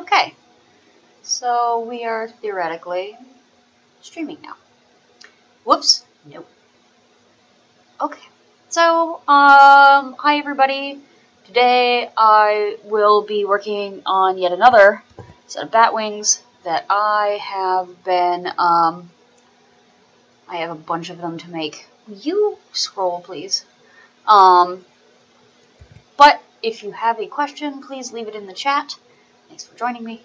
Okay, so we are theoretically streaming now. Whoops, nope. Okay, so, hi everybody. Today I will be working on yet another set of bat wings that I have been, I have a bunch of them to make. Will you scroll, please? But if you have a question, please leave it in the chat. Thanks for joining me.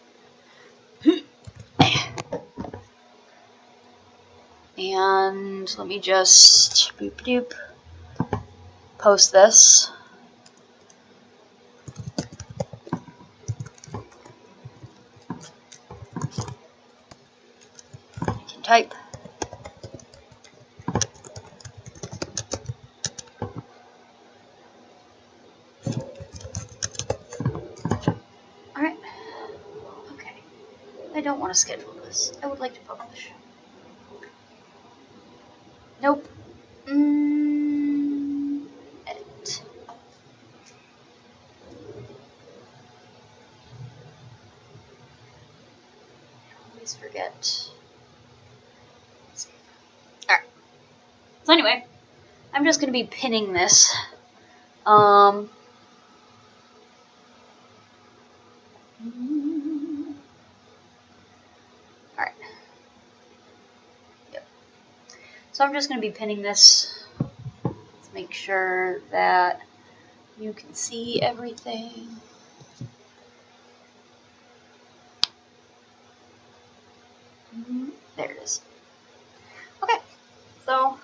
And let me just post this. I can type. Alright. Okay. I don't want to schedule this. I would like to publish. Nope. Edit. I always forget. Alright. So anyway, I'm just going to be pinning this. Alright. Yep. So I'm just going to be pinning this. Let's make sure that you can see everything. There it is. Okay, so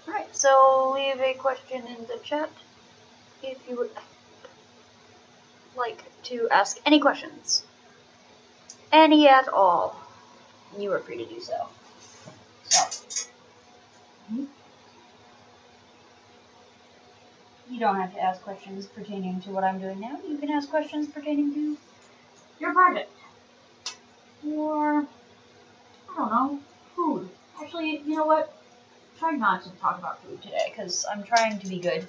alright, so leave a question in the chat if you would like to ask any questions. Any at all. You are free to do so. You don't have to ask questions pertaining to what I'm doing now. You can ask questions pertaining to your project. Or, I don't know, food. Actually, you know what? Try not to talk about food today, because I'm trying to be good.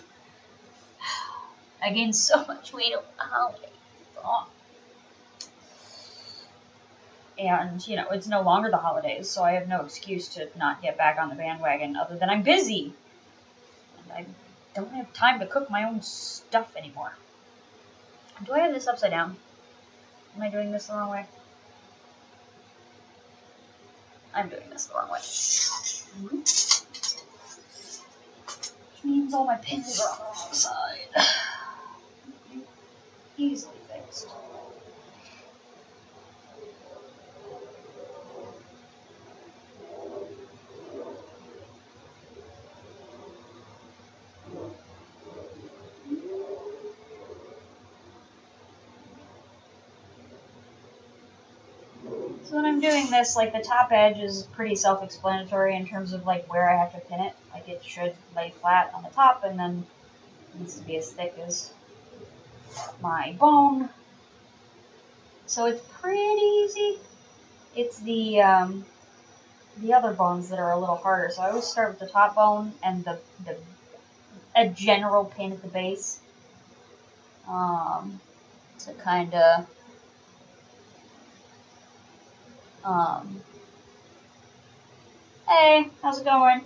I gained so much weight over the holidays. Oh. And, you know, it's no longer the holidays, so I have no excuse to not get back on the bandwagon other than I'm busy. And I don't have time to cook my own stuff anymore. Do I have this upside down? Am I doing this the wrong way? I'm doing this the wrong way. Which means all my pins are on the wrong side. Easily fixed. So when I'm doing this, like, the top edge is pretty self-explanatory in terms of, like, where I have to pin it. Like, it should lay flat on the top, and then it needs to be as thick as my bone. So it's pretty easy. It's the other bones that are a little harder. So I always start with the top bone and a general pin at the base. To kind of hey, how's it going?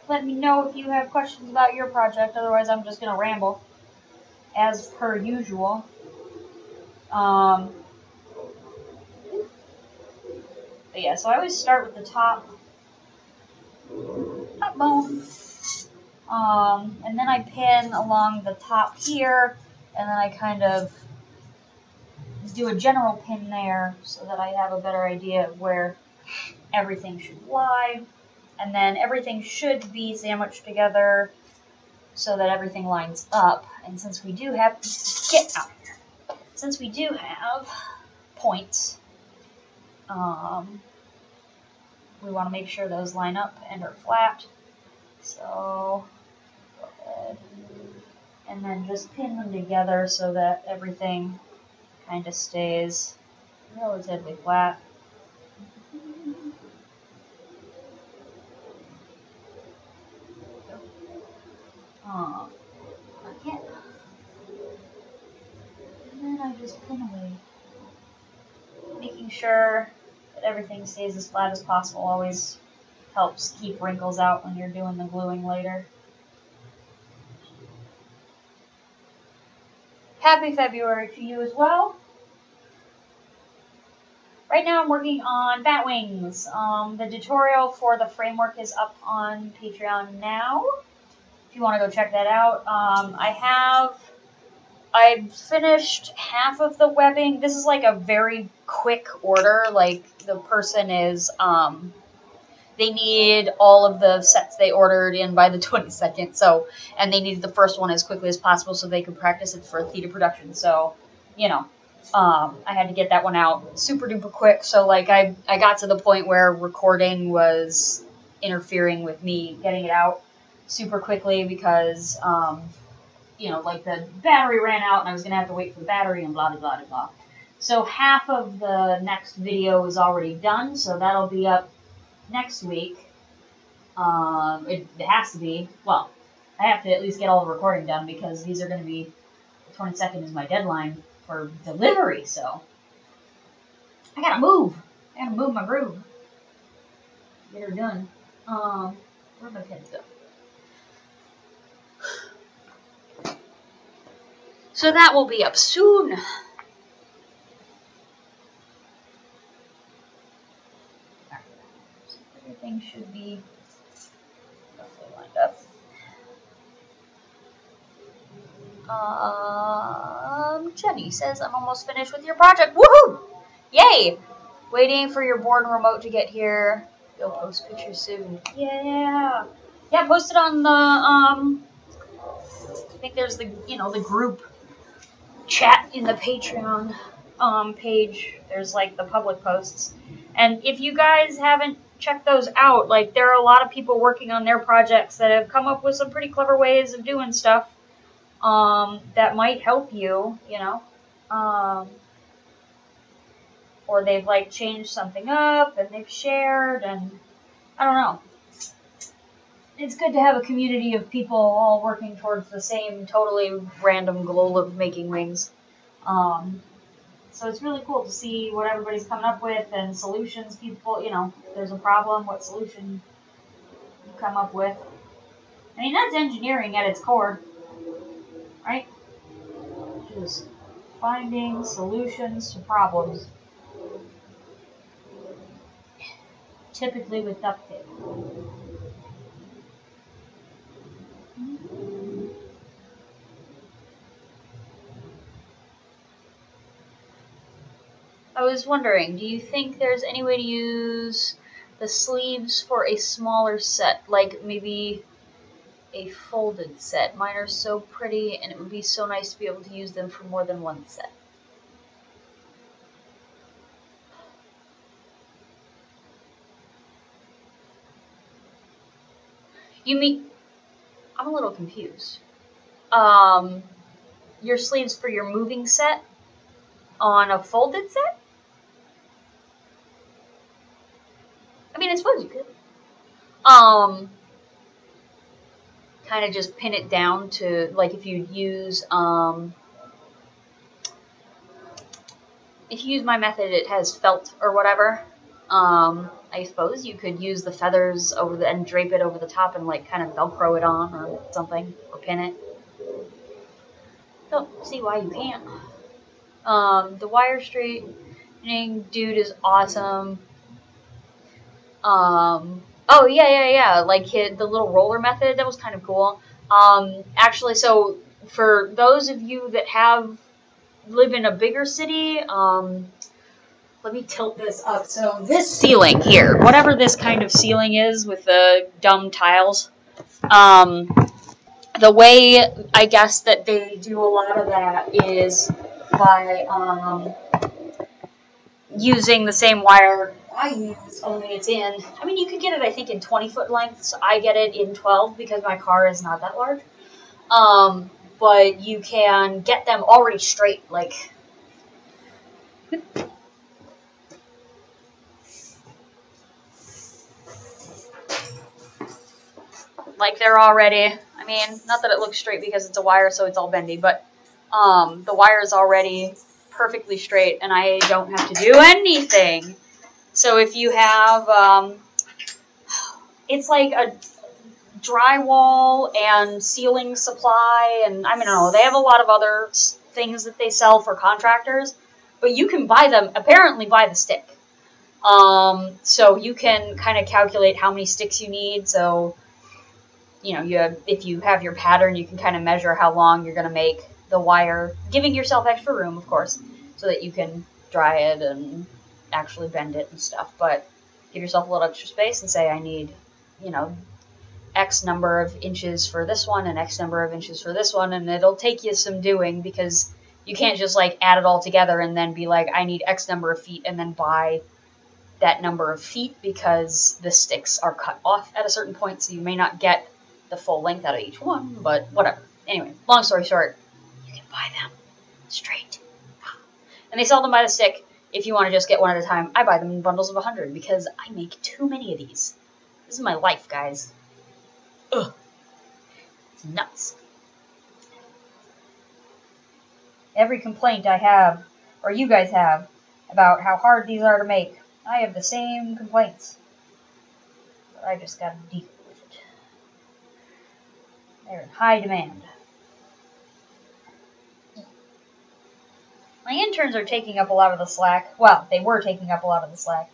Let me know if you have questions about your project, otherwise I'm just going to ramble, as per usual. But yeah, so I always start with the top bone, and then I pin along the top here, and then I kind of do a general pin there so that I have a better idea of where everything should lie. And then everything should be sandwiched together so that everything lines up. And since we do have, points, we want to make sure those line up and are flat. So go ahead and then just pin them together so that everything kind of stays relatively flat. this pin away. Making sure that everything stays as flat as possible always helps keep wrinkles out when you're doing the gluing later. Happy February to you as well. Right now I'm working on bat wings. The tutorial for the framework is up on Patreon now, if you want to go check that out. I've finished half of the webbing. This is like a very quick order. Like the person is, they need all of the sets they ordered in by the 22nd. So, and they needed the first one as quickly as possible so they could practice it for a theater production. So, you know, I had to get that one out super duper quick. So like I got to the point where recording was interfering with me getting it out super quickly because, you know, like the battery ran out and I was going to have to wait for the battery and blah, blah, blah, blah. So half of the next video is already done, so that'll be up next week. It has to be. Well, I have to at least get all the recording done because these are going to be, the 22nd is my deadline for delivery, so I gotta move. I gotta move my groove. Get her done. Where'd my pins go? So that will be up soon. So everything should be roughly lined up. Jenny says, I'm almost finished with your project. Woohoo! Yay! Waiting for your board and remote to get here. You'll post pictures soon. Yeah. Yeah, post it on the, I think there's the, you know, the group chat in the Patreon page. There's like the public posts. And if you guys haven't checked those out, like there are a lot of people working on their projects that have come up with some pretty clever ways of doing stuff that might help you, you know. Or they've like changed something up and they've shared, and I don't know. It's good to have a community of people all working towards the same totally random goal of making wings. So it's really cool to see what everybody's coming up with and solutions people, you know, if there's a problem, what solution you come up with. I mean, that's engineering at its core, right? Just finding solutions to problems. Typically with duct tape. I was wondering, do you think there's any way to use the sleeves for a smaller set, like maybe a folded set? Mine are so pretty, and it would be so nice to be able to use them for more than one set. You mean, I'm a little confused. Your sleeves for your moving set on a folded set? I mean, I suppose you could. Kind of just pin it down to, like, if you use my method, it has felt or whatever. I suppose you could use the feathers over and drape it over the top and like kind of Velcro it on or something, or pin it. Don't see why you can't. The wire straightening dude is awesome. Oh yeah. Like the little roller method, that was kind of cool. Actually, so for those of you that live in a bigger city, let me tilt this up. So this ceiling here, whatever this kind of ceiling is with the dumb tiles, the way I guess that they do a lot of that is by using the same wire I use, only it's in, I mean, you could get it, I think, in 20-foot lengths. I get it in 12 because my car is not that large. But you can get them already straight, like they're already, I mean, not that it looks straight because it's a wire, so it's all bendy, but the wire is already perfectly straight, and I don't have to do anything. So if you have, it's like a drywall and ceiling supply, and I don't know, they have a lot of other things that they sell for contractors, but you can buy them, apparently by the stick. So you can kind of calculate how many sticks you need. So, if you have your pattern, you can kind of measure how long you're going to make the wire, giving yourself extra room, of course, so that you can dry it and actually bend it and stuff. But give yourself a little extra space and say, I need, X number of inches for this one and X number of inches for this one, and it'll take you some doing, because you can't just add it all together and then be like, I need X number of feet, and then buy that number of feet, because the sticks are cut off at a certain point, so you may not get the full length out of each one, but whatever. Anyway, long story short, you can buy them straight. And they sell them by the stick if you want to just get one at a time. I buy them in bundles of 100 because I make too many of these. This is my life, guys. Ugh. It's nuts. Every complaint I have, or you guys have, about how hard these are to make, I have the same complaints. But I just gotta deal with it. They're in high demand. My interns are taking up a lot of the slack. Well, they were taking up a lot of the slack.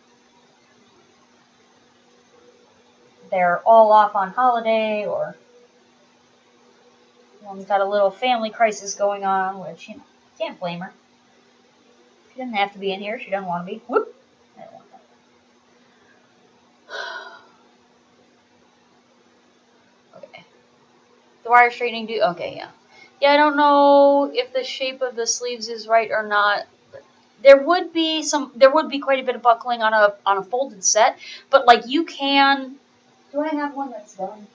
They're all off on holiday, or one's got a little family crisis going on, which, can't blame her. She doesn't have to be in here. She doesn't want to be. Whoop! I don't want that. Okay. The wire straightening okay, yeah. Yeah, I don't know if the shape of the sleeves is right or not. There would be quite a bit of buckling on a folded set, but you can. Do I have one that's done?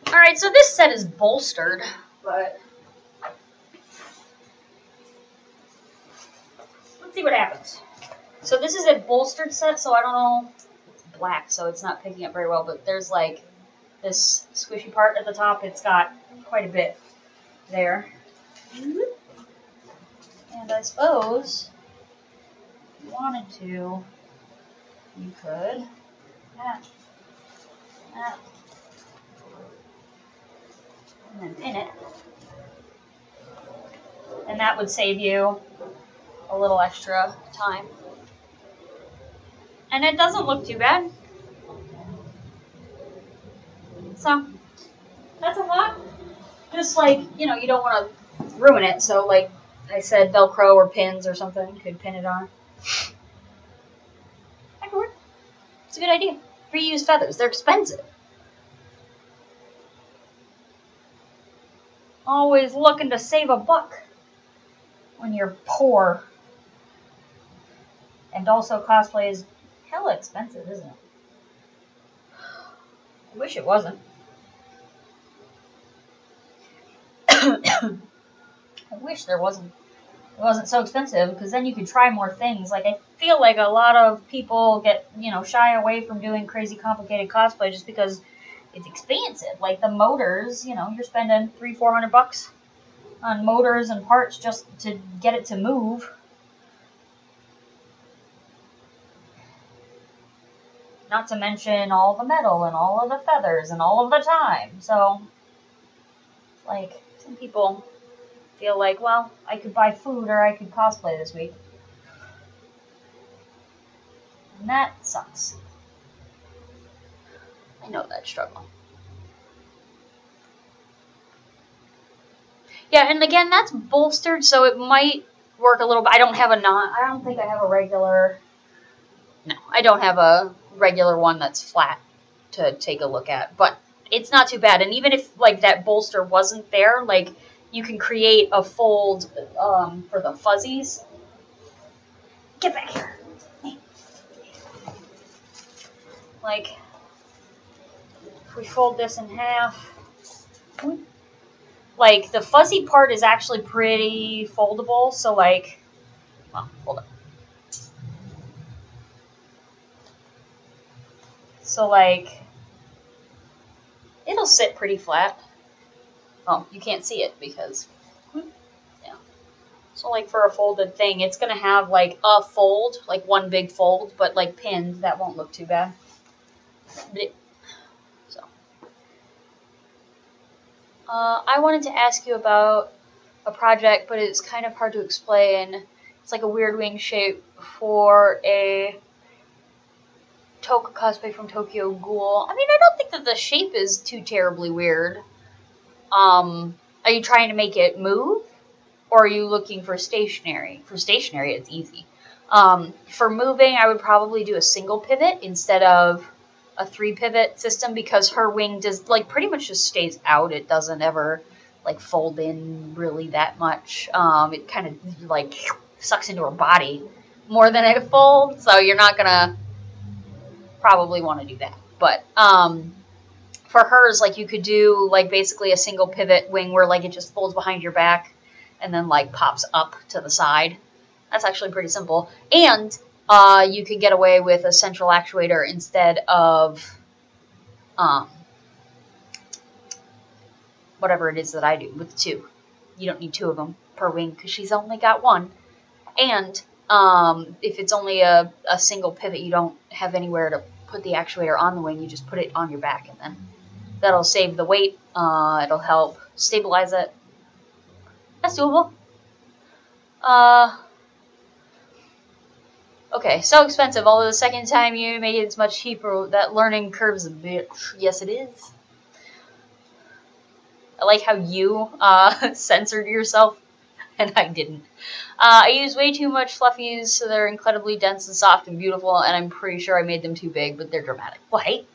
Alright, so this set is bolstered, but let's see what happens. So this is a bolstered set, so I don't know, black, so it's not picking up very well, but there's this squishy part at the top. It's got quite a bit there. And I suppose if you wanted to, you could and then pin it. And that would save you a little extra time. And it doesn't look too bad. So, that's a lot. Just you don't want to ruin it. So, like I said, Velcro or pins or something, you could pin it on. That could work. It's a good idea. Reuse feathers. They're expensive. Always looking to save a buck when you're poor. And also, cosplay is hella expensive, isn't it? I wish it wasn't. I wish it wasn't so expensive, because then you could try more things. I feel like a lot of people get, shy away from doing crazy complicated cosplay just because it's expensive. The motors, you're spending $300-400 on motors and parts just to get it to move. Not to mention all the metal and all of the feathers and all of the time. So, some people feel like, well, I could buy food or I could cosplay this week. And that sucks. I know that struggle. Yeah, and again, that's bolstered, so it might work a little bit. I don't think I have a regular... No, I don't have a regular one that's flat to take a look at. But it's not too bad. And even if, that bolster wasn't there, you can create a fold for the fuzzies. Get back here. Hey. If we fold this in half... the fuzzy part is actually pretty foldable, so, well, hold on. So, it'll sit pretty flat. Oh, you can't see it because, yeah. So like for a folded thing, it's going to have like a fold, like one big fold, but like pinned, that won't look too bad. So, I wanted to ask you about a project, but it's kind of hard to explain. It's like a weird wing shape for a Toka cosplay from Tokyo Ghoul. I mean, I don't think that the shape is too terribly weird. Are you trying to make it move? Or are you looking for stationary? For stationary, it's easy. For moving, I would probably do a single pivot instead of a 3-pivot system because her wing does, like, pretty much just stays out. It doesn't ever, like, fold in really that much. It kind of, like, sucks into her body more than it folds, so you're not gonna probably want to do that. But, for hers, like, you could do, like, basically a single pivot wing where, like, it just folds behind your back and then, like, pops up to the side. That's actually pretty simple. And you could get away with a central actuator instead of whatever it is that I do with 2. You don't need 2 of them per wing because she's only got 1. And if it's only a single pivot, you don't have anywhere to put the actuator on the wing. You just put it on your back, and then that'll save the weight. It'll help stabilize it. That's doable. Okay, so expensive. Although the second time you made it, it's much cheaper. That learning curve's a bitch. Yes, it is. I like how you censored yourself, and I didn't. I use way too much fluffies, so they're incredibly dense and soft and beautiful, and I'm pretty sure I made them too big, but they're dramatic. Well, hey,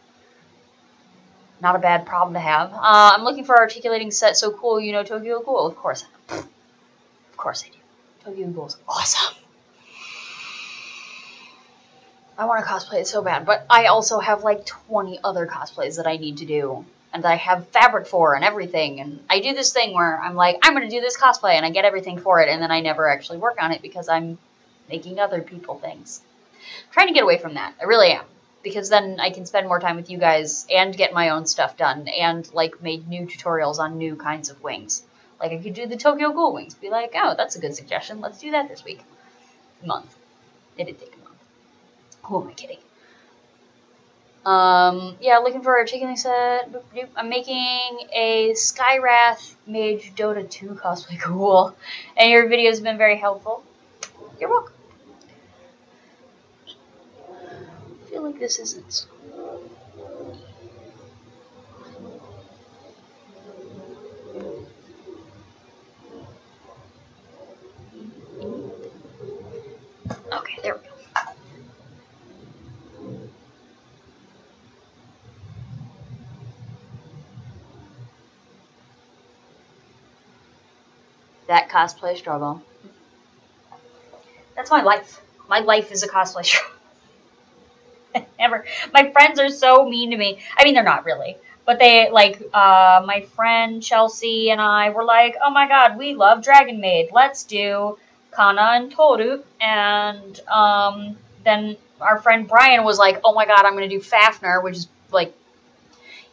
not a bad problem to have. I'm looking for articulating set. So cool, you know Tokyo Ghoul? Of course I do. Of course I do. Tokyo Ghoul's awesome. I want to cosplay it so bad, but I also have like 20 other cosplays that I need to do, and I have fabric for and everything, and I do this thing where I'm like, I'm going to do this cosplay, and I get everything for it, and then I never actually work on it because I'm making other people things. I'm trying to get away from that. I really am, because then I can spend more time with you guys and get my own stuff done, and like make new tutorials on new kinds of wings. Like I could do the Tokyo Ghoul wings, be like, oh, that's a good suggestion, let's do that this week. Month. It did take a month. Who am I kidding? Yeah, looking for a articulating set. I'm making a Skywrath Mage Dota 2 cosplay. Cool. And your video has been very helpful. You're welcome. I feel like this isn't. Okay, there we go. That cosplay struggle. That's my life. My life is a cosplay struggle. Never. My friends are so mean to me. I mean, they're not really. But they, like, my friend Chelsea and I were like, oh my god, we love Dragon Maid. Let's do Kana and Toru. And then our friend Brian was like, oh my god, I'm going to do Fafnir, which is, like,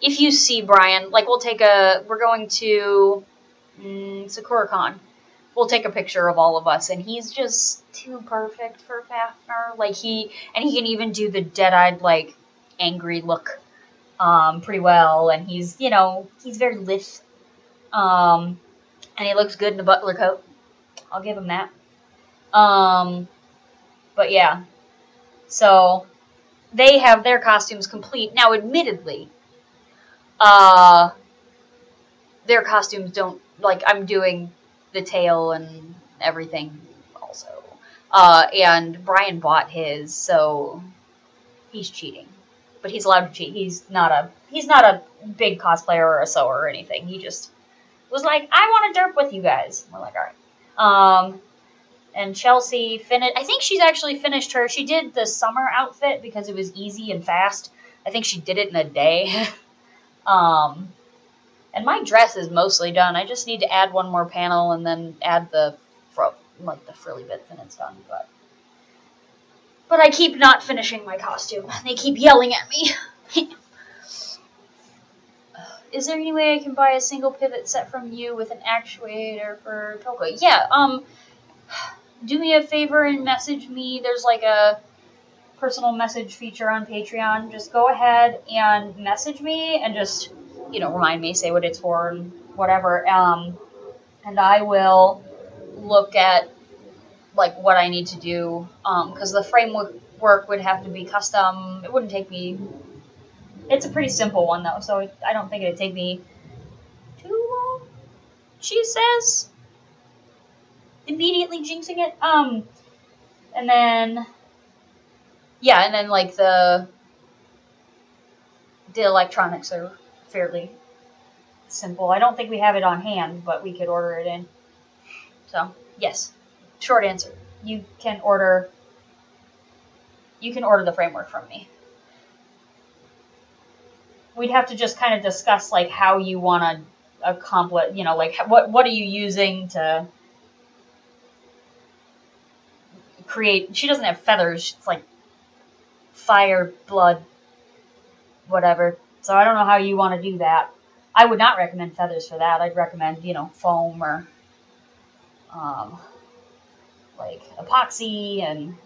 if you see Brian, like, we're going to SakuraCon. We'll take a picture of all of us, and he's just too perfect for Fafnir. Like, he can even do the dead-eyed, like, angry look pretty well, and he's very lithe. And he looks good in a butler coat. I'll give him that. But yeah. So, they have their costumes complete. Now, admittedly, their costumes don't, like, I'm doing the tail and everything also. And Brian bought his, so he's cheating. But he's allowed to cheat. He's not a big cosplayer or a sewer or anything. He just was like, I want to derp with you guys. We're like, alright. And Chelsea finished, I think she's actually finished her, she did the summer outfit because it was easy and fast. I think she did it in a day. And my dress is mostly done. I just need to add one more panel and then add the frilly bits and it's done. But I keep not finishing my costume. They keep yelling at me. is there any way I can buy a single pivot set from you with an actuator for Toko? Yeah, do me a favor and message me. There's like a personal message feature on Patreon. Just go ahead and message me and just, remind me, say what it's for and whatever. And I will look at like what I need to do. Because the framework would have to be custom. It wouldn't take me. It's a pretty simple one though, so I don't think it'd take me too long. She says, immediately jinxing it. And then like the electronics are fairly simple. I don't think we have it on hand, but we could order it in. So, yes. Short answer. You can order the framework from me. We'd have to just kind of discuss like how you want to accomplish, like what are you using to create. She doesn't have feathers. It's like fire, blood, whatever. So I don't know how you want to do that. I would not recommend feathers for that. I'd recommend, foam or like epoxy and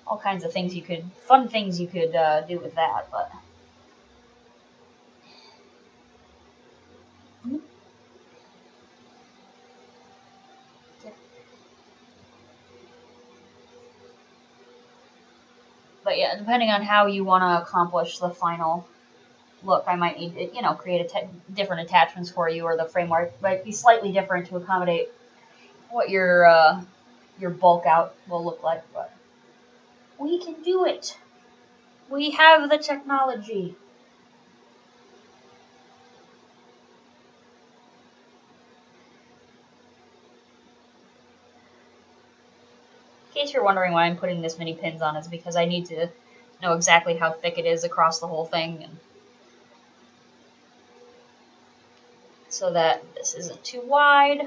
all kinds of things fun things you could do with that. But yeah, depending on how you want to accomplish the final look, I might need to, create different attachments for you, or the framework might be slightly different to accommodate what your bulk out will look like. But we can do it. We have the technology. In case you're wondering why I'm putting this many pins on, it's because I need to know exactly how thick it is across the whole thing, and so that this isn't too wide.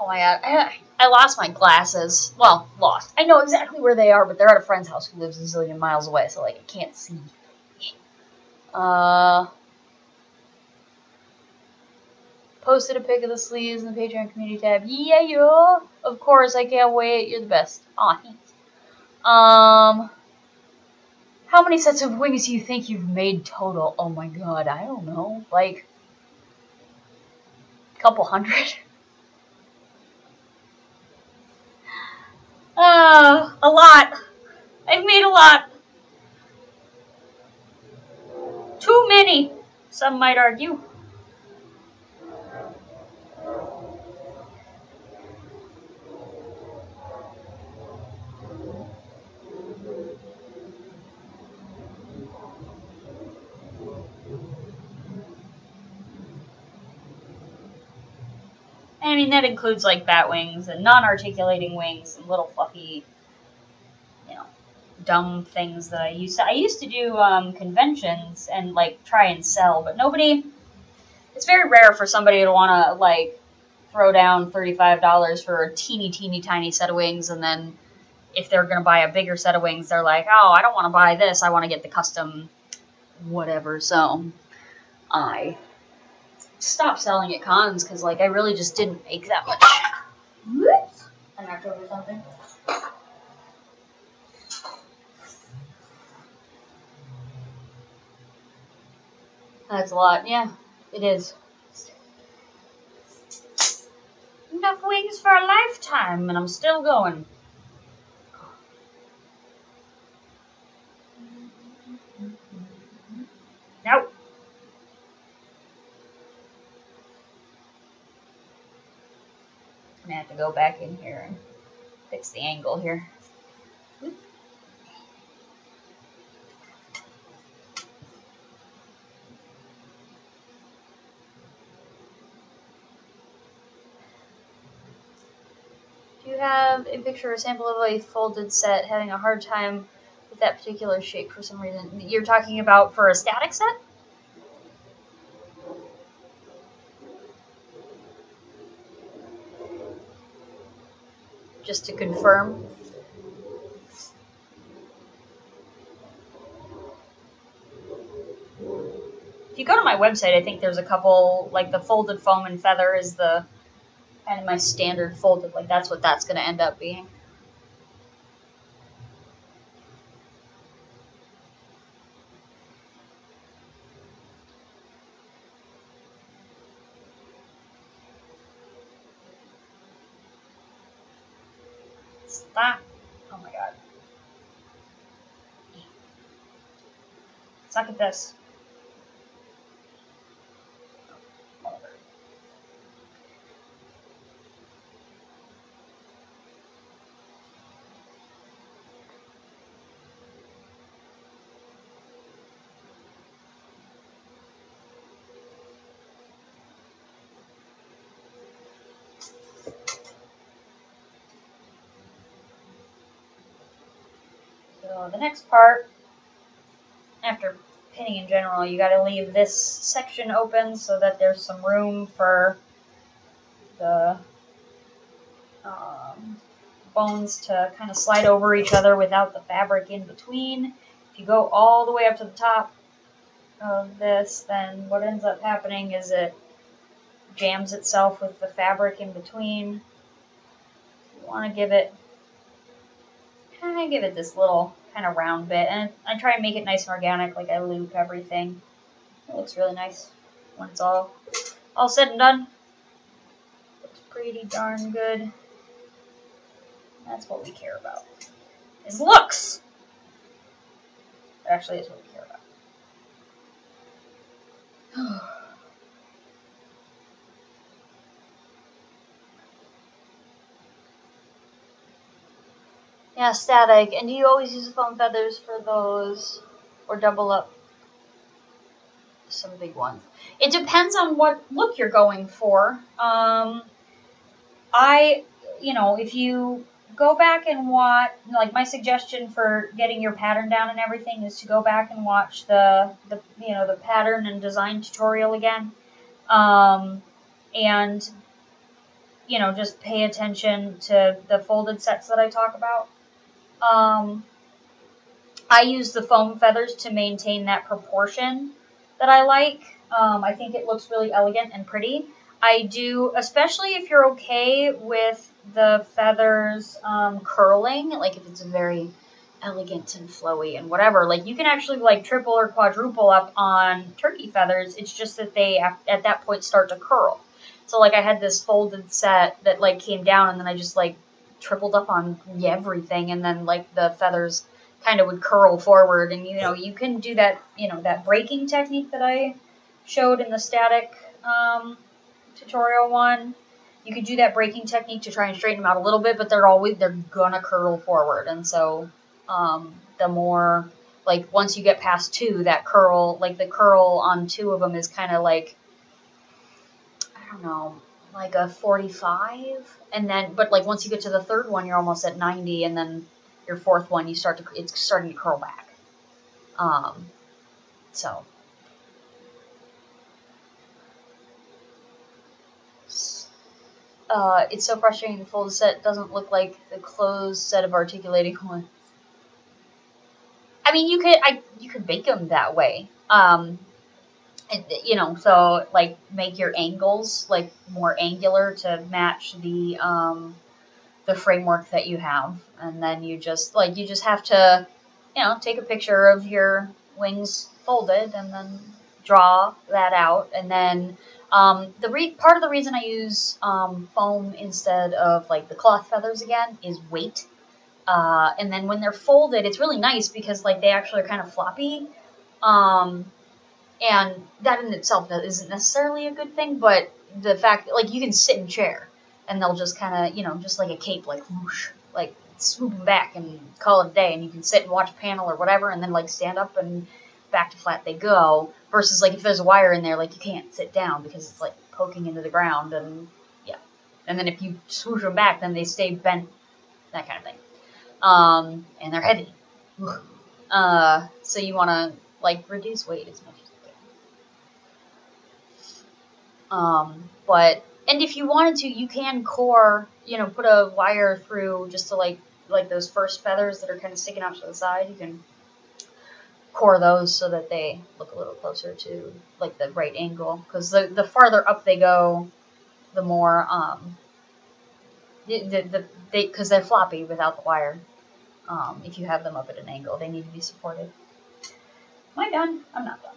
Oh my god, I lost my glasses. Well, lost. I know exactly where they are, but they're at a friend's house who lives a zillion miles away, so like I can't see. Posted a pic of the sleeves in the Patreon community tab. Yeah, yo! Of course, I can't wait. You're the best. Aw, thanks. How many sets of wings do you think you've made total? Oh my god, I don't know. Like, a couple hundred? A lot. I've made a lot. Too many, some might argue. I mean, that includes, like, bat wings and non-articulating wings and little fluffy, dumb things that I used to do conventions and, like, try and sell, but nobody... It's very rare for somebody to want to, like, throw down $35 for a teeny, teeny, tiny set of wings, and then if they're going to buy a bigger set of wings, they're like, oh, I don't want to buy this, I want to get the custom whatever, so I stopped selling at cons, because, like, I really just didn't make that much. Whoops! I knocked over something. That's a lot, yeah, it is. Enough wings for a lifetime, and I'm still going. Nope. I'm gonna have to go back in here and fix the angle here. Do you have a picture or a sample of a folded set having a hard time with that particular shape for some reason? You're talking about for a static set? just to confirm. If you go to my website, I think there's a couple, like the folded foam and feather is the kind of my standard folded, like that's what that's going to end up being. Stop. Oh my god. Suck at this. So the next part, after pinning in general, you got to leave this section open so that there's some room for the bones to kind of slide over each other without the fabric in between. If you go all the way up to the top of this, then what ends up happening is it jams itself with the fabric in between. You want to give it this little kind of round bit, and I try and make it nice and organic, like I loop everything. It looks really nice when it's all said and done. Looks pretty darn good. That's what we care about, is looks. That actually is what we care about. Yeah, static. And do you always use the foam feathers for those, or double up some big ones? It depends on what look you're going for. If you go back and watch, like my suggestion for getting your pattern down and everything is to go back and watch the pattern and design tutorial again, and just pay attention to the folded sets that I talk about. I use the foam feathers to maintain that proportion that I like. I think it looks really elegant and pretty. I do, especially if you're okay with the feathers curling, like if it's very elegant and flowy and whatever, like you can actually like triple or quadruple up on turkey feathers. It's just that they at that point start to curl. So like I had this folded set that like came down and then I just like tripled up on everything, and then like the feathers kind of would curl forward, and you can do that, that breaking technique that I showed in the static tutorial one. You could do that breaking technique to try and straighten them out a little bit, but they're gonna curl forward, and so the more, like, once you get past 2, that curl, like the curl on 2 of them is kind of like, I don't know, like a 45, and then, but like once you get to the 3rd one, you're almost at 90, and then your 4th one, it's starting to curl back. So. It's so frustrating the folded set doesn't look like the closed set of articulating ones. I mean, you could make them that way. So like make your angles like more angular to match the framework that you have, and then you just have to, take a picture of your wings folded and then draw that out, and then part of the reason I use foam instead of like the cloth feathers again is weight. And then when they're folded, it's really nice because like they actually are kind of floppy. And that in itself isn't necessarily a good thing, but the fact that like you can sit in a chair and they'll just kind of, just like a cape, like whoosh, like swoop them back and call it a day, and you can sit and watch a panel or whatever, and then like stand up and back to flat they go, versus like if there's a wire in there, like you can't sit down because it's like poking into the ground, and yeah. And then if you swoosh them back, then they stay bent, that kind of thing. And they're heavy. So you want to like reduce weight as much as you can. And if you wanted to, you can core, put a wire through just to like those first feathers that are kind of sticking out to the side. You can core those so that they look a little closer to like the right angle. Because the farther up they go, the more because they're floppy without the wire. If you have them up at an angle, they need to be supported. Am I done? I'm not done.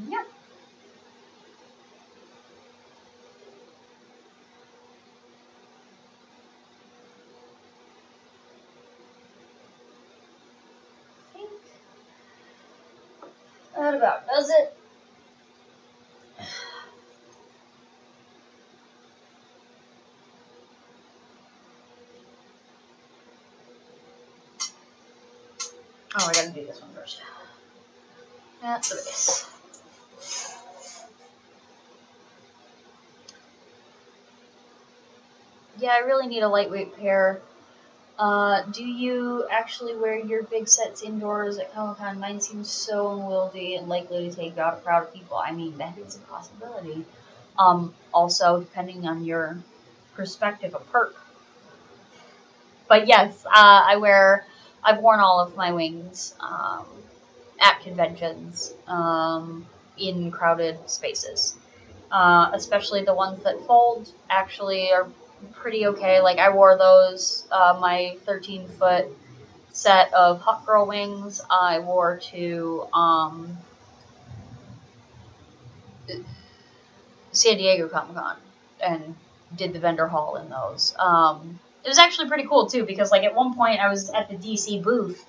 Yep. I think that about does it. Oh, I gotta do this one first. That's the base. Yeah, I really need a lightweight pair. Do you actually wear your big sets indoors at Comic-Con? Mine seems so unwieldy and likely to take out a crowd of people. I mean, that is a possibility. Also, depending on your perspective, a perk. But yes, I've worn all of my wings at conventions in crowded spaces. Especially the ones that fold actually are pretty okay. Like I wore those, my 13-foot set of Hot Girl wings I wore to San Diego Comic-Con and did the vendor hall in those. It was actually pretty cool too because like at one point I was at the DC booth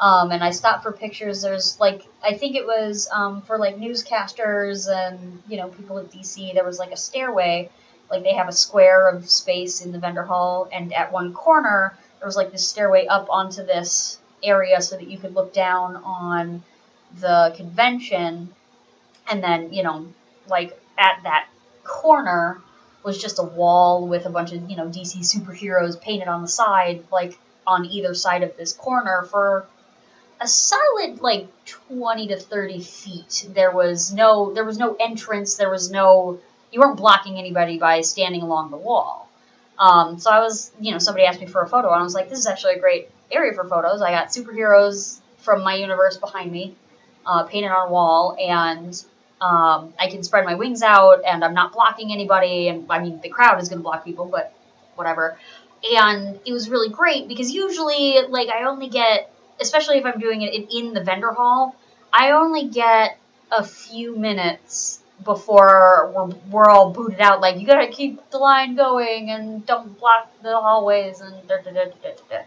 and I stopped for pictures. There's like I think it was for like newscasters and people at DC. There was like a stairway, like they have a square of space in the vendor hall, and at one corner there was like this stairway up onto this area so that you could look down on the convention, and then like at that corner was just a wall with a bunch of DC superheroes painted on the side, like on either side of this corner for a solid like 20 to 30 feet. There was no entrance. You weren't blocking anybody by standing along the wall. So I was, somebody asked me for a photo, and I was like, this is actually a great area for photos. I got superheroes from my universe behind me, painted on a wall, and I can spread my wings out, and I'm not blocking anybody. And I mean, the crowd is going to block people, but whatever. And it was really great because usually, like, I only get, especially if I'm doing it in the vendor hall, I only get a few minutes before we're all booted out. Like, you gotta keep the line going and don't block the hallways and da da da da da da.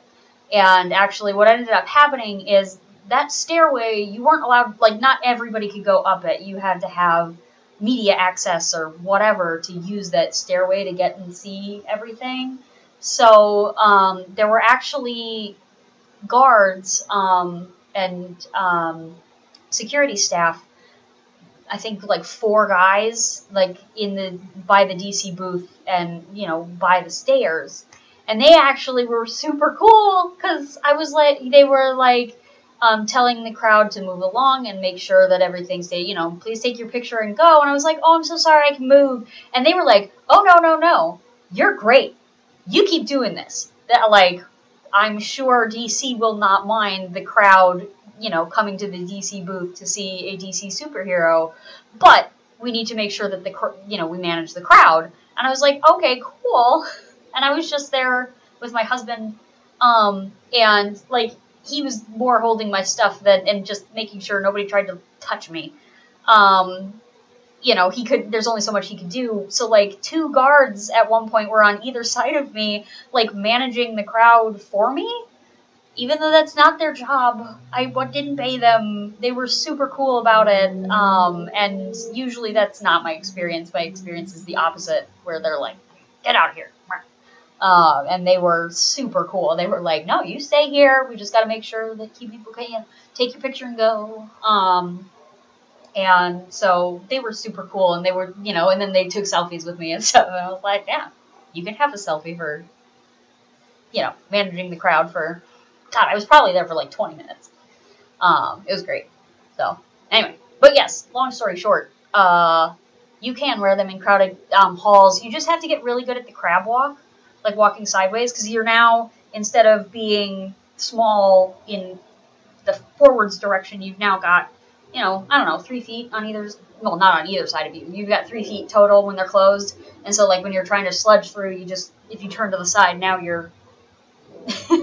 And actually, what ended up happening is that stairway, you weren't allowed, like, not everybody could go up it. You had to have media access or whatever to use that stairway to get and see everything. So there were actually guards and security staff, I think like 4 guys, like by the DC booth and by the stairs, and they actually were super cool because they were like telling the crowd to move along and make sure that everything stayed, please take your picture and go. And I was like, oh, I'm so sorry, I can move. And they were like, oh, no, you're great. You keep doing this. That, like, I'm sure DC will not mind the crowd, coming to the DC booth to see a DC superhero, but we need to make sure that we manage the crowd. And I was like, okay, cool. And I was just there with my husband, and like he was more holding my stuff and just making sure nobody tried to touch me. There's only so much he could do. So, like, 2 guards at one point were on either side of me, like, managing the crowd for me. Even though that's not their job, I didn't pay them. They were super cool about it. And usually that's not my experience. My experience is the opposite, where they're like, get out of here. And they were super cool. They were like, no, you stay here. We just got to make sure that people can take your picture and go. And so they were super cool, and they were, you know, and then they took selfies with me and stuff, and I was like, yeah, you can have a selfie for, you know, managing the crowd for, God, I was probably there for like 20 minutes. It was great. So, anyway, but yes, long story short, you can wear them in crowded halls. You just have to get really good at the crab walk, like walking sideways, because you're now, instead of being small in the forwards direction, you've now got, you know, I don't know, 3 feet on either, well, not on either side of you. You've got 3 feet total when they're closed. And so, like, when you're trying to sludge through, you just, if you turn to the side, now you're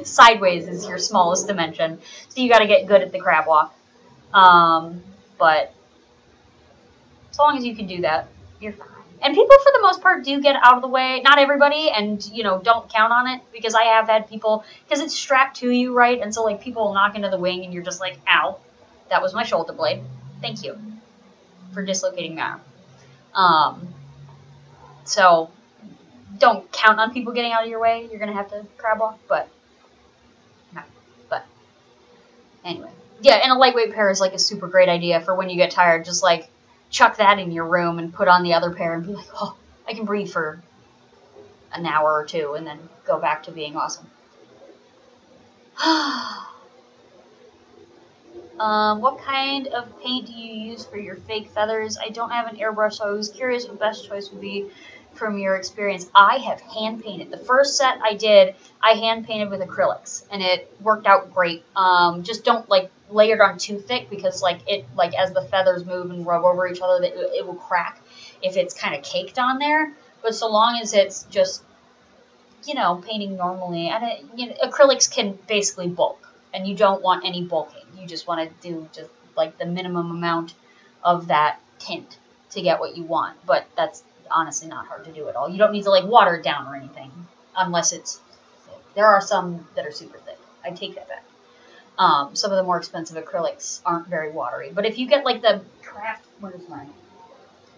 sideways is your smallest dimension. So you got to get good at the crab walk. But as long as you can do that, you're fine. And people, for the most part, do get out of the way. Not everybody, and, you know, don't count on it, because I have had people, because it's strapped to you, right? And so, like, people knock into the wing, and you're just like, ow, that was my shoulder blade. Thank you for dislocating my arm. So, don't count on people getting out of your way. You're going to have to crab walk, but, no. But, anyway. Yeah, and a lightweight pair is, like, a super great idea for when you get tired. Just, like, chuck that in your room and put on the other pair and be like, oh, I can breathe for an hour or two and then go back to being awesome. What kind of paint do you use for your fake feathers? I don't have an airbrush, so I was curious what the best choice would be from your experience. I have hand painted. The first set I did, I hand painted with acrylics, and it worked out great. Just don't, like, layer it on too thick, because, like, it, like, as the feathers move and rub over each other, it will crack if it's kind of caked on there. But so long as it's just, you know, painting normally, and it, you know, acrylics can basically bulk, and you don't want any bulking. You just want to do just, like, the minimum amount of that tint to get what you want. But that's honestly not hard to do at all. You don't need to, like, water it down or anything, unless it's thick. There are some that are super thick. I take that back. Some of the more expensive acrylics aren't very watery. But if you get, like, the craft, where's my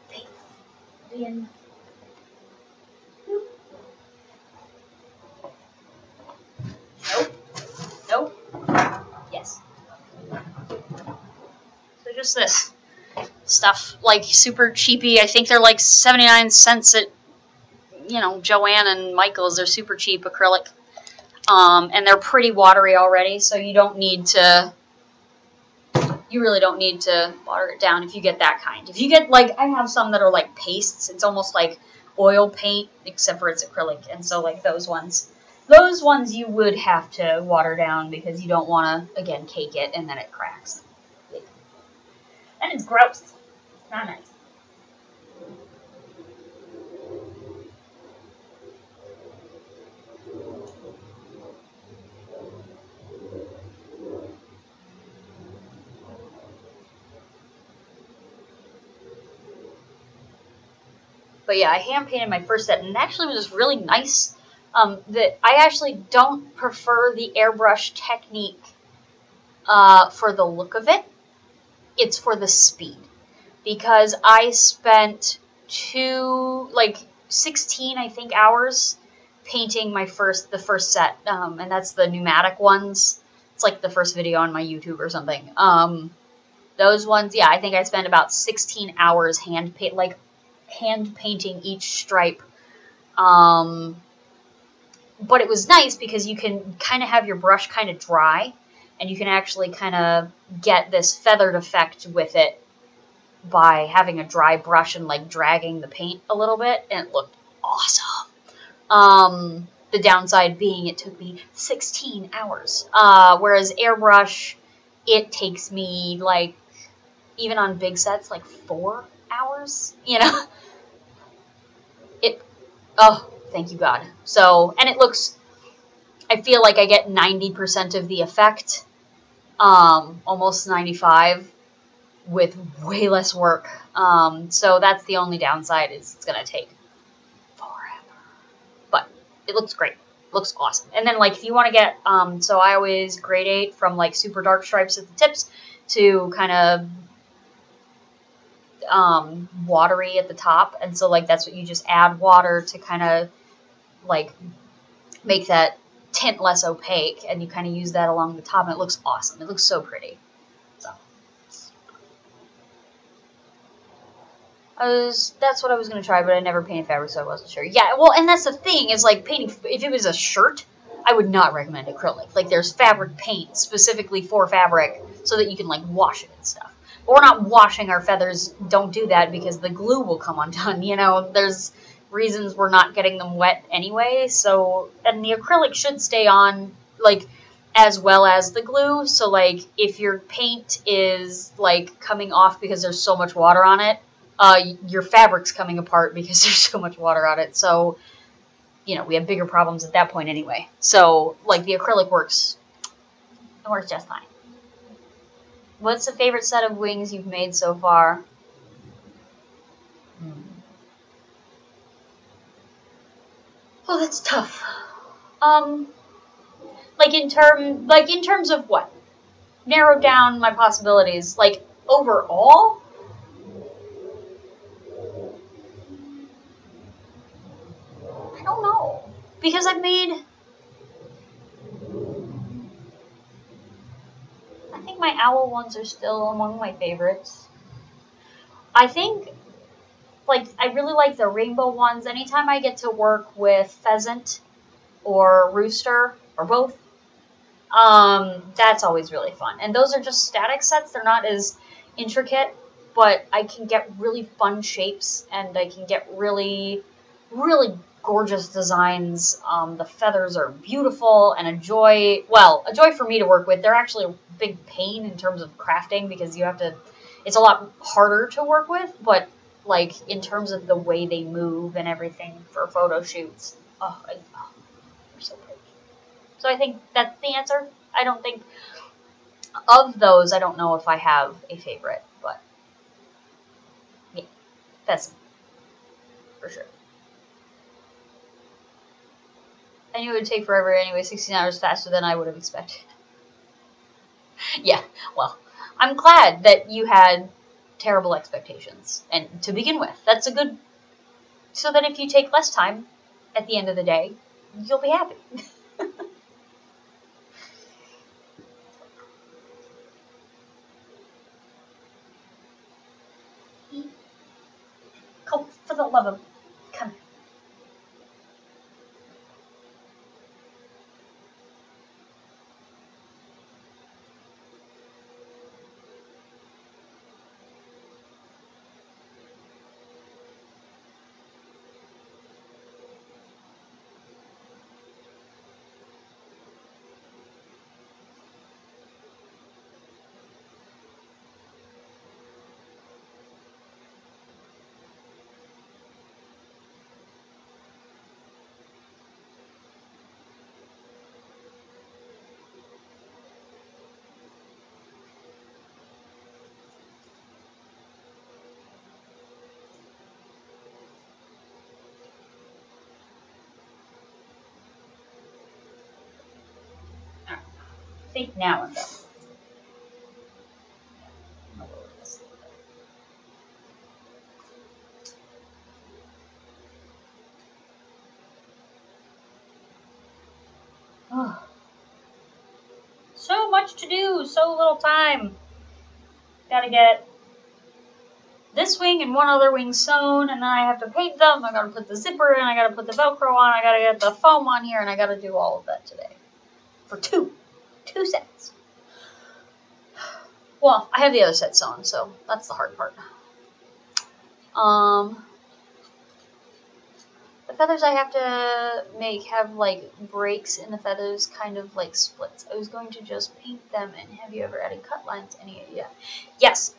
paint? In. Nope. Nope. Yes. So just this stuff, like, super cheapy. I think they're like 79 cents at, you know, Joann and Michael's. They're super cheap acrylic. And they're pretty watery already, so you don't need to, you really don't need to water it down if you get that kind. If you get, like, I have some that are like pastes. It's almost like oil paint, except for it's acrylic. And so, like, those ones you would have to water down, because you don't want to, again, cake it and then it cracks. And it's gross. It's not nice. But yeah, I hand painted my first set, and it actually was just really nice. That I actually don't prefer the airbrush technique for the look of it. It's for the speed, because I spent 16, I think, hours painting the first set, and that's the pneumatic ones. It's like the first video on my YouTube or something. Those ones, yeah, I think I spent about 16 hours hand painting each stripe. But it was nice because you can kind of have your brush kind of dry, and you can actually kind of get this feathered effect with it by having a dry brush and, like, dragging the paint a little bit, and it looked awesome. The downside being it took me 16 hours, whereas airbrush, it takes me, like, even on big sets, like 4 hours, you know? Oh, thank you, God. So, and it looks, I feel like I get 90% of the effect, almost 95, with way less work. So that's the only downside, is it's going to take forever. But it looks great. It looks awesome. And then, like, if you want to get, so I always gradate from, like, super dark stripes at the tips to kind of watery at the top, and so, like, that's what you just add water to kind of, like, make that tint less opaque, and you kind of use that along the top, and it looks awesome. It looks so pretty. So That's what I was going to try, but I never painted fabric, so I wasn't sure. Yeah, well, and that's the thing, is like painting, if it was a shirt, I would not recommend acrylic. Like, there's fabric paint specifically for fabric so that you can, like, wash it and stuff. But we're not washing our feathers. Don't do that because the glue will come undone, you know? There's reasons we're not getting them wet anyway, so, and the acrylic should stay on, like, as well as the glue, so, like, if your paint is, like, coming off because there's so much water on it, your fabric's coming apart because there's so much water on it, so, you know, we have bigger problems at that point anyway. So, like, the acrylic works just fine. What's the favorite set of wings you've made so far? Oh, that's tough. Like in terms of what? Narrow down my possibilities. Like, overall? I don't know. Because I've made... I think my owl ones are still among my favorites. I think, like, I really like the rainbow ones. Anytime I get to work with pheasant or rooster, or both, that's always really fun. And those are just static sets. They're not as intricate, but I can get really fun shapes, and I can get really, really gorgeous designs. The feathers are beautiful and a joy for me to work with. They're actually a big pain in terms of crafting because you have to, it's a lot harder to work with, but like in terms of the way they move and everything for photo shoots, they're so pretty. So I think that's the answer. I don't think, of those, I don't know if I have a favorite, but yeah, that's for sure. I knew it would take forever anyway, 16 hours faster than I would have expected. Yeah, well, I'm glad that you had terrible expectations, and to begin with, that's a good, so that if you take less time at the end of the day, you'll be happy. Oh, for the love of, come. I think now I'm done. Oh. So much to do, so little time. Gotta get this wing and one other wing sewn, and then I have to paint them. I gotta put the zipper in, I gotta put the Velcro on, I gotta get the foam on here, and I gotta do all of that today. For two sets. Well, I have the other set sewn, so that's the hard part. The feathers I have to make have, like, breaks in the feathers, kind of like splits. I was going to just paint them, and have you ever added cut lines? Any idea? Yes.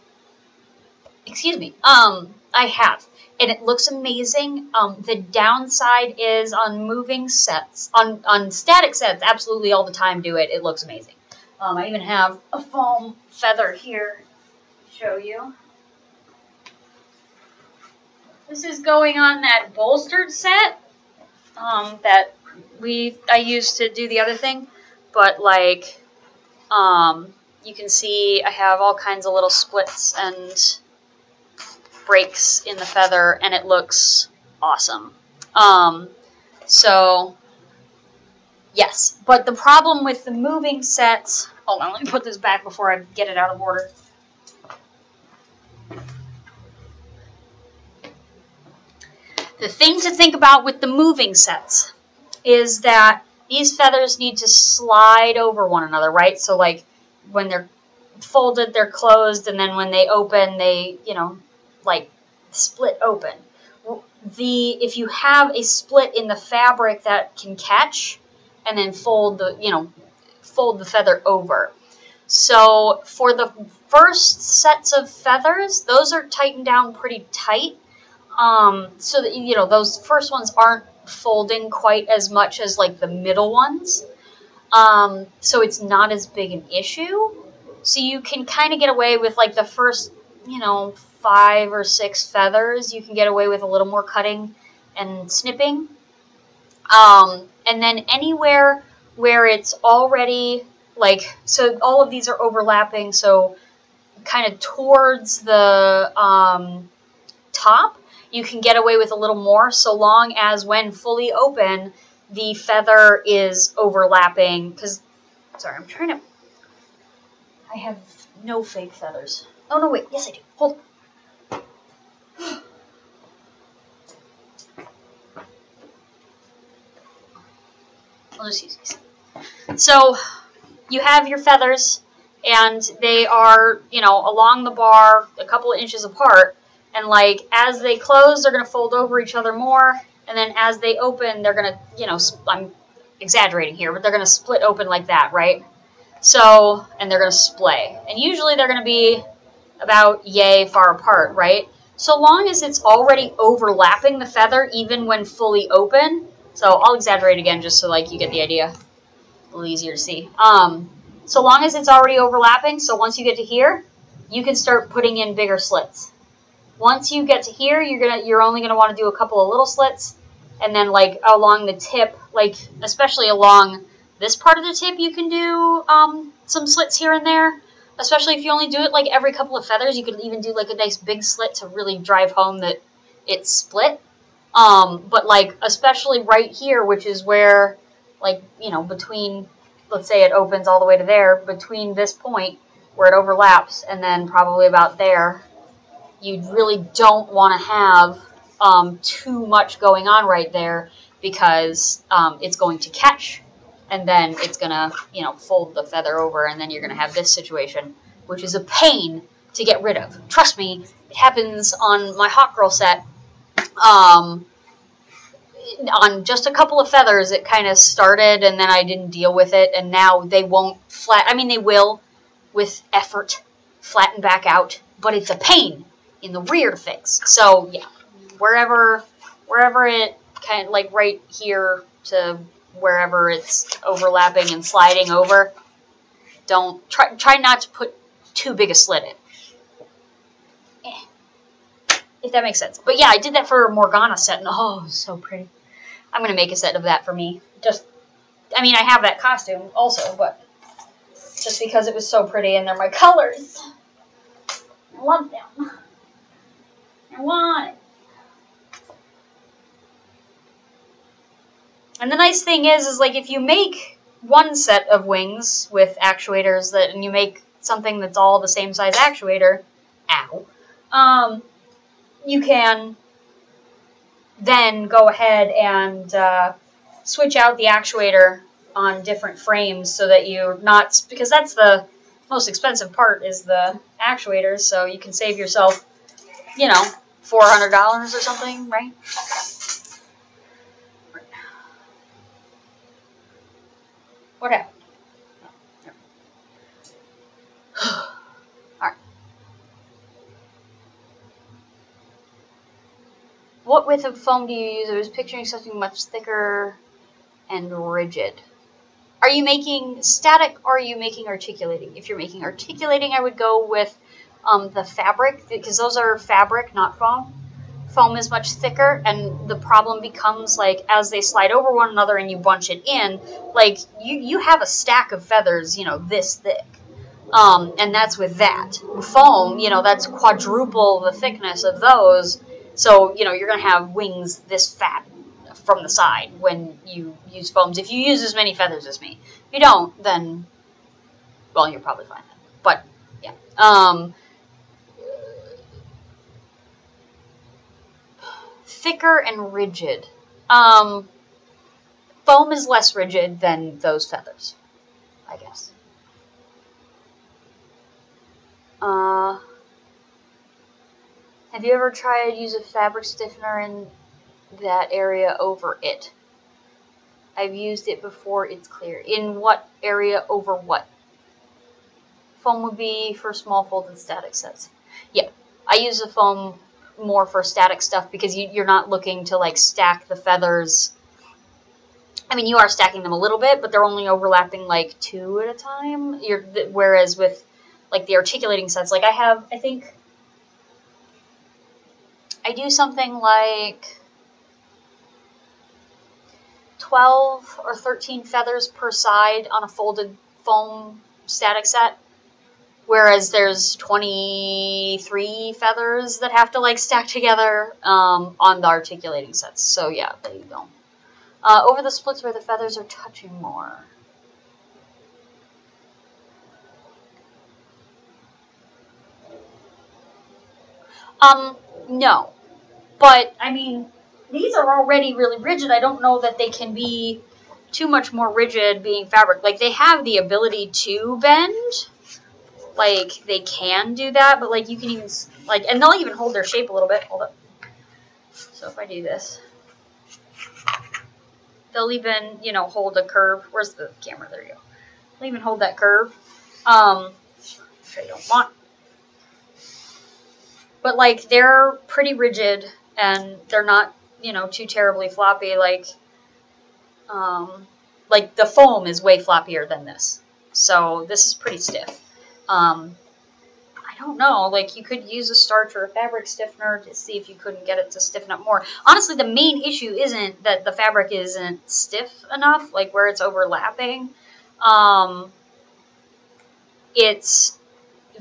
Excuse me. I have. And it looks amazing. The downside is on moving sets, on static sets, absolutely all the time do it. It looks amazing. I even have a foam feather here to show you. This is going on that bolstered set that I used to do the other thing, but like you can see I have all kinds of little splits and breaks in the feather, and it looks awesome. So yes, but the problem with the moving sets, hold on, let me put this back before I get it out of order. The thing to think about with the moving sets is that these feathers need to slide over one another, right? So like when they're folded, they're closed, and then when they open, they, like split open. If you have a split in the fabric that can catch and then fold the feather over. So for the first sets of feathers, those are tightened down pretty tight. So that, those first ones aren't folding quite as much as like the middle ones. So it's not as big an issue. So you can kind of get away with like the first, 5 or 6 feathers. You can get away with a little more cutting and snipping. And then anywhere where it's already like, so all of these are overlapping. So kind of towards the top, you can get away with a little more, so long as when fully open, the feather is overlapping. Because, sorry, I have no fake feathers. Oh, no, wait, yes I do. Hold. I'll just use these. So, you have your feathers, and they are, along the bar, a couple of inches apart. And, like, as they close, they're going to fold over each other more. And then as they open, they're going to, I'm exaggerating here, but they're going to split open like that, right? So, and they're going to splay. And usually they're going to be about yay far apart, right? So long as it's already overlapping the feather, even when fully open. So I'll exaggerate again just so, like, you get the idea. A little easier to see. So long as it's already overlapping, so once you get to here, you can start putting in bigger slits. Once you get to here, you're only gonna want to do a couple of little slits, and then like along the tip, like especially along this part of the tip, you can do some slits here and there. Especially if you only do it like every couple of feathers, you could even do like a nice big slit to really drive home that it's split. But like especially right here, which is where like between, let's say it opens all the way to there, between this point where it overlaps and then probably about there. You really don't want to have too much going on right there because it's going to catch and then it's going to, fold the feather over and then you're going to have this situation, which is a pain to get rid of. Trust me, it happens on my Hot Girl set. On just a couple of feathers, it kind of started and then I didn't deal with it and now they won't they will, with effort, flatten back out, but it's a pain in the rear to fix. So yeah, wherever it kind of like right here to wherever it's overlapping and sliding over, don't try not to put too big a slit in. If that makes sense. But yeah, I did that for a Morgana set and oh, so pretty. I'm gonna make a set of that for me. I have that costume also, but just because it was so pretty and they're my colors. I love them. I want it. And the nice thing is like if you make one set of wings with actuators and you make something that's all the same size actuator, you can then go ahead and switch out the actuator on different frames so that you're not, because that's the most expensive part is the actuators, so you can save yourself, $400 or something, right? What happened? Alright. What width of foam do you use? I was picturing something much thicker and rigid. Are you making static or are you making articulating? If you're making articulating, I would go with the fabric, because those are fabric, not foam. Foam is much thicker, and the problem becomes, like, as they slide over one another and you bunch it in, like, you have a stack of feathers, this thick. And that's with that. Foam, that's quadruple the thickness of those, so, you're going to have wings this fat from the side when you use foams. If you use as many feathers as me. If you don't, then, well, you're probably fine then. But, yeah. thicker and rigid. Foam is less rigid than those feathers, I guess. Have you ever tried to use a fabric stiffener in that area over it? I've used it before, it's clear. In what area over what? Foam would be for small folded static sets. Yeah, I use the foam more for static stuff because you're not looking to like stack the feathers. I mean, you are stacking them a little bit, but they're only overlapping like 2 at a time. Whereas with like the articulating sets, like I think I do something like 12 or 13 feathers per side on a folded foam static set. Whereas there's 23 feathers that have to like stack together on the articulating sets. So yeah, there you go. Over the splits where the feathers are touching more. No. But, I mean, these are already really rigid. I don't know that they can be too much more rigid being fabric. Like, they have the ability to bend. Like, they can do that, but, like, you can even, like, and they'll even hold their shape a little bit. Hold up. So if I do this, they'll even, you know, hold a curve. Where's the camera? There you go. They'll even hold that curve, which I don't want. But, like, they're pretty rigid, and they're not, you know, too terribly floppy. Like the foam is way floppier than this. So this is pretty stiff. I don't know. Like, you could use a starch or a fabric stiffener to see if you couldn't get it to stiffen up more. Honestly, the main issue isn't that the fabric isn't stiff enough, like where it's overlapping. It's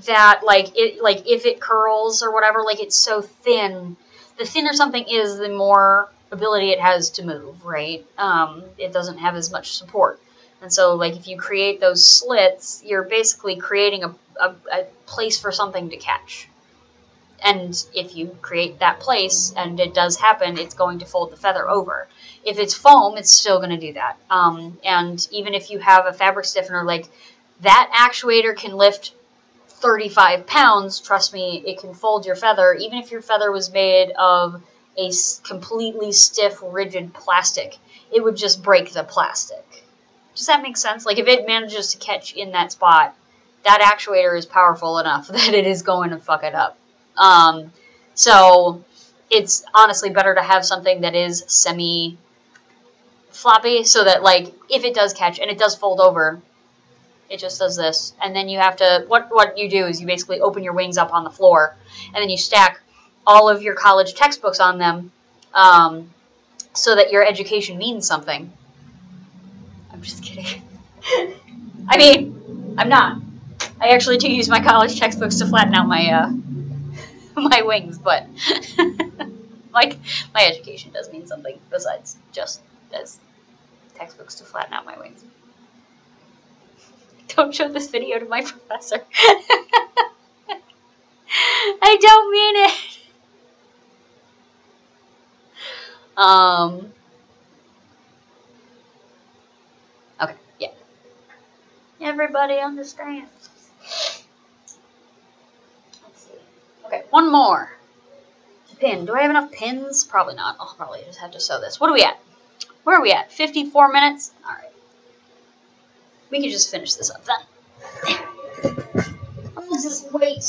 that if it curls or whatever, like it's so thin. The thinner something is, the more ability it has to move, right? It doesn't have as much support. And so, like, if you create those slits, you're basically creating a place for something to catch. And if you create that place, and it does happen, it's going to fold the feather over. If it's foam, it's still going to do that. And even if you have a fabric stiffener, like, that actuator can lift 35 pounds, trust me, it can fold your feather, even if your feather was made of a completely stiff, rigid plastic. It would just break the plastic. Does that make sense? Like, if it manages to catch in that spot, that actuator is powerful enough that it is going to fuck it up. So it's honestly better to have something that is semi-floppy, so that, like, if it does catch and it does fold over, it just does this. And then you have to, what you do is you basically open your wings up on the floor, and then you stack all of your college textbooks on them, so that your education means something. I'm just kidding. I mean, I'm not. I actually do use my college textbooks to flatten out my my wings, but like, my education does mean something besides just as textbooks to flatten out my wings. Don't show this video to my professor. I don't mean it. Okay, yeah. Everybody understands. Let's see. Okay, one more. Pin. Do I have enough pins? Probably not. I'll probably just have to sew this. What are we at? Where are we at? 54 minutes? Alright. We can just finish this up then. I'll just wait